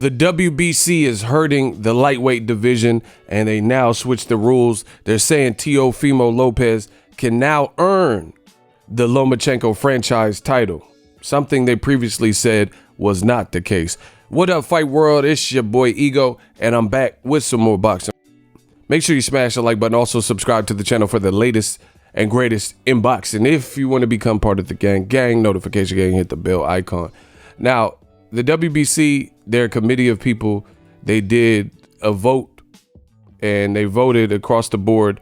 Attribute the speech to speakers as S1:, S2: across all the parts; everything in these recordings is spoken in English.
S1: The WBC is hurting the lightweight division, and they now switch the rules. They're saying Teofimo Lopez can now earn the Lomachenko franchise title, something they previously said was not the case. What up, Fight World? It's your boy Ego, and I'm back with some more boxing. Make sure you smash the like button. Also subscribe to the channel for the latest and greatest in boxing. If you want to become part of the gang notification gang, hit the bell icon. Now, the WBC, their committee of people, they did a vote, and they voted across the board.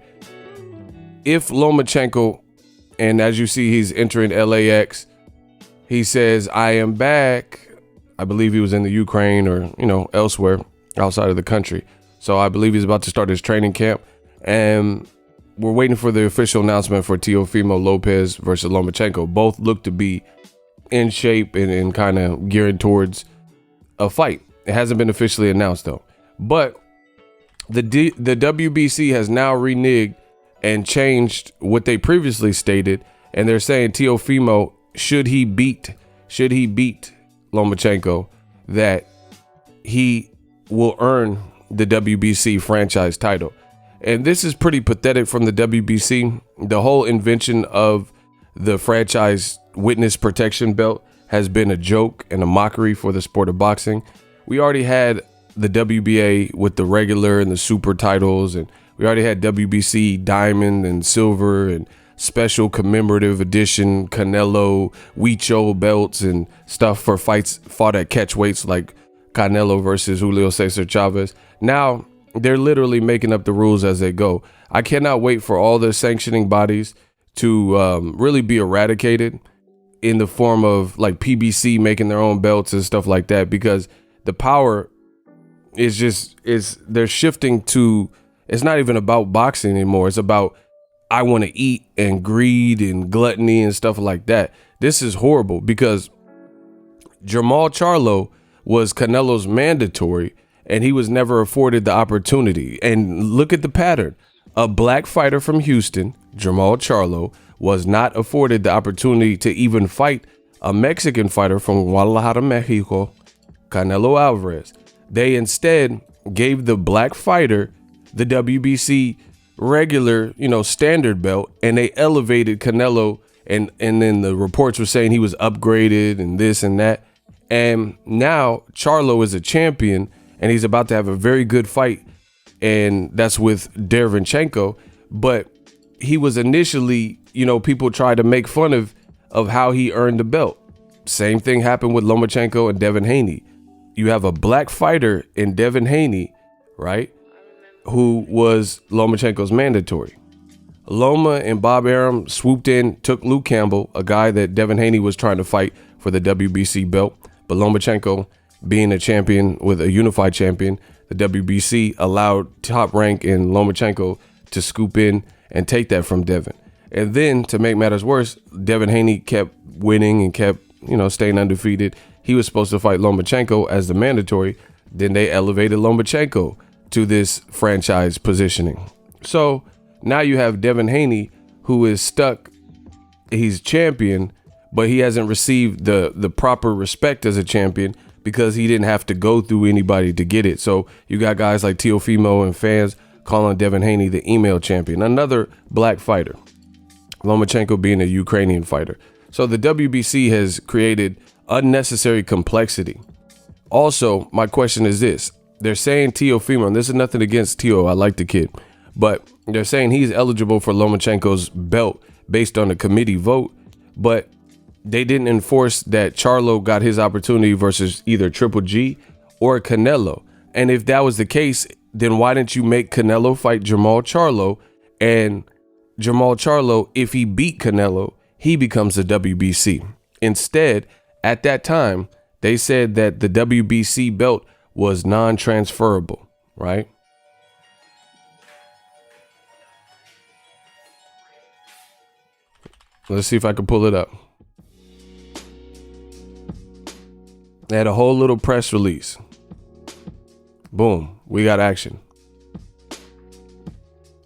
S1: If Lomachenko, and as you see, he's entering LAX, he says, I am back. I believe he was in the Ukraine or, elsewhere outside of the country. So I believe he's about to start his training camp. And we're waiting for the official announcement for Teofimo Lopez versus Lomachenko. Both look to be in shape and kind of gearing towards a fight. It hasn't been officially announced though. But the WBC has now reneged and changed what they previously stated, and they're saying Teofimo, should he beat Lomachenko, that he will earn the WBC franchise title. And this is pretty pathetic from the WBC. The whole invention of the franchise witness protection belt has been a joke and a mockery for the sport of boxing. We already had the WBA with the regular and the super titles, and we already had WBC diamond and silver and special commemorative edition Canelo Huicho belts and stuff for fights fought at catch weights like Canelo versus Julio Cesar Chavez. Now they're literally making up the rules as they go. I cannot wait for all the sanctioning bodies to really be eradicated in the form of like PBC making their own belts and stuff like that, because the power is they're shifting to, it's not even about boxing anymore. It's about, I want to eat and greed and gluttony and stuff like that. This is horrible because Jamal Charlo was Canelo's mandatory and he was never afforded the opportunity. And look at the pattern. A black fighter from Houston, Jamal Charlo, was not afforded the opportunity to even fight a Mexican fighter from Guadalajara, Mexico, Canelo Alvarez. They instead gave the black fighter the WBC regular, standard belt, and they elevated Canelo, and then the reports were saying he was upgraded and this and that. And now Charlo is a champion and he's about to have a very good fight, and that's with Derevyanchenko. But he was initially, people tried to make fun of how he earned the belt. Same thing happened with Lomachenko and Devin Haney. You have a black fighter in Devin Haney, right, who was Lomachenko's mandatory. Loma and Bob Arum swooped in, took Luke Campbell, a guy that Devin Haney was trying to fight for the WBC belt. But Lomachenko, being a champion with a unified champion, the WBC allowed Top Rank and Lomachenko to scoop in and take that from Devin. And then to make matters worse, Devin Haney kept winning and kept, staying undefeated. He was supposed to fight Lomachenko as the mandatory. Then they elevated Lomachenko to this franchise positioning. So now you have Devin Haney, who is stuck. He's champion, but he hasn't received the proper respect as a champion because he didn't have to go through anybody to get it. So you got guys like Teofimo and fans calling Devin Haney the email champion, another black fighter. Lomachenko being a Ukrainian fighter. So the WBC has created unnecessary complexity. Also, my question is this. They're saying Teofimo, and this is nothing against Teo, I like the kid, but they're saying he's eligible for Lomachenko's belt based on a committee vote, but they didn't enforce that Charlo got his opportunity versus either Triple G or Canelo. And if that was the case, then why didn't you make Canelo fight Jamal Charlo? And Jamal Charlo, if he beat Canelo, he becomes the WBC. Instead, at that time, they said that the WBC belt was non-transferable, right? Let's see if I can pull it up. They had a whole little press release. Boom, we got action.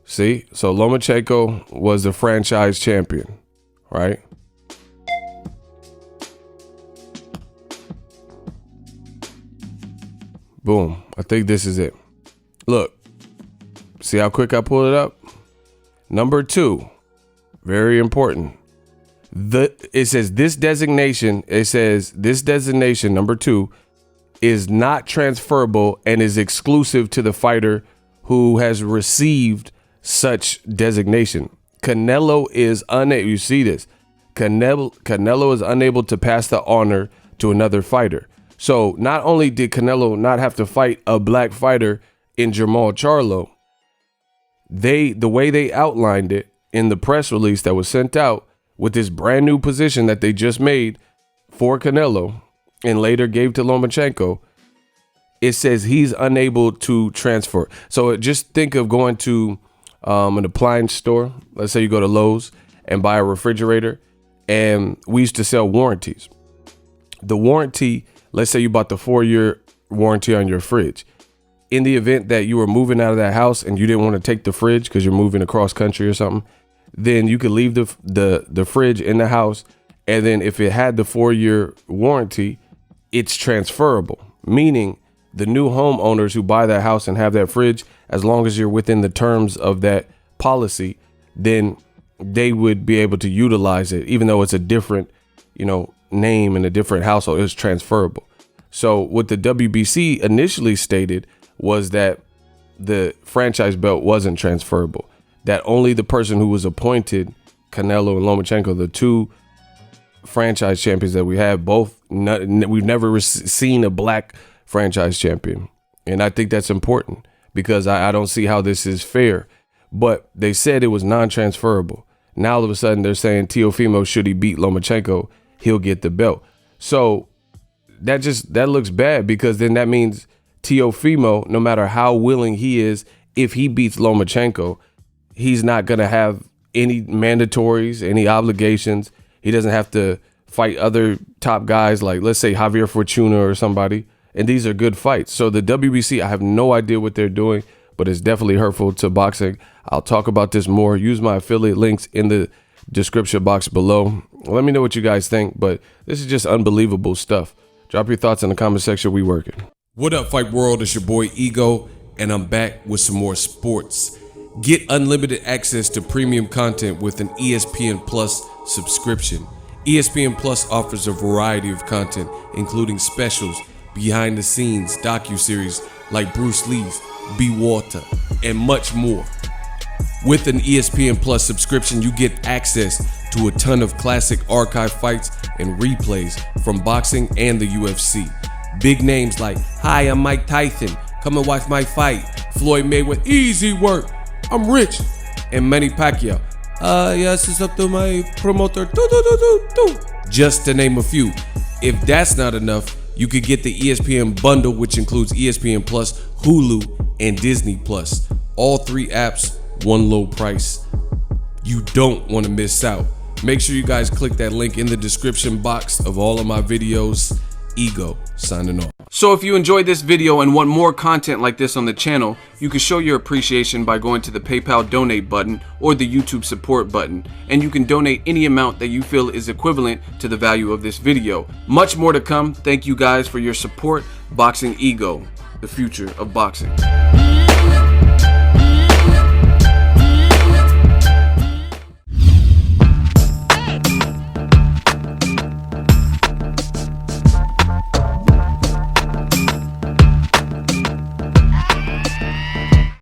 S1: See, so Lomachenko was the franchise champion, right? Boom. I think this is it. Look, see how quick I pulled it up? Number 2, very important. It says this designation, number 2, is not transferable and is exclusive to the fighter who has received such designation. Canelo is unable, you see this, Canelo is unable to pass the honor to another fighter. So not only did Canelo not have to fight a black fighter in Charlo, the way they outlined it in the press release that was sent out with this brand new position that they just made for Canelo and later gave to Lomachenko, it says he's unable to transfer. So just think of going to an appliance store. Let's say you go to Lowe's and buy a refrigerator, and we used to sell warranties. The warranty, let's say you bought the 4-year warranty on your fridge. In the event that you were moving out of that house and you didn't want to take the fridge because you're moving across country or something, then you could leave the fridge in the house, and then if it had the 4-year warranty, it's transferable, meaning the new homeowners who buy that house and have that fridge, as long as you're within the terms of that policy, then they would be able to utilize it, even though it's a different, name in a different household. It's transferable. So what the WBC initially stated was that the franchise belt wasn't transferable, that only the person who was appointed, Canelo and Lomachenko, the 2 franchise champions that we have, we've never seen a black franchise champion. And I think that's important because I don't see how this is fair. But they said it was non-transferable. Now all of a sudden they're saying Teofimo, should he beat Lomachenko, he'll get the belt. So that looks bad, because then that means Teofimo, no matter how willing he is, if he beats Lomachenko, he's not going to have any mandatories, any obligations. He doesn't have to fight other top guys like, let's say, Javier Fortuna or somebody. And these are good fights. So the WBC, I have no idea what they're doing, but it's definitely hurtful to boxing. I'll talk about this more. Use my affiliate links in the description box below. Let me know what you guys think, but this is just unbelievable stuff. Drop your thoughts in the comment section. We working. What up, Fight World? It's your boy Ego, and I'm back with some more sports. Get unlimited access to premium content with an ESPN Plus subscription. ESPN Plus offers a variety of content, including specials, behind the scenes docuseries like Bruce Lee's Be Water, and much more. With an ESPN Plus subscription, you get access to a ton of classic archive fights and replays from boxing and the UFC. Big names like, "Hi, I'm Mike Tyson. Come and watch my fight." Floyd Mayweather, "Easy work. I'm rich." And Manny Pacquiao, "Yes, it's up to my promoter." Just to name a few. If that's not enough, you could get the ESPN bundle, which includes ESPN Plus, Hulu, and Disney Plus. All 3 apps, one low price. You don't want to miss out. Make sure you guys click that link in the description box of all of my videos. Ego, signing off. So if you enjoyed this video and want more content like this on the channel, you can show your appreciation by going to the PayPal donate button or the YouTube support button, and you can donate any amount that you feel is equivalent to the value of this video. Much more to come. Thank you guys for your support. Boxing Ego, the future of boxing.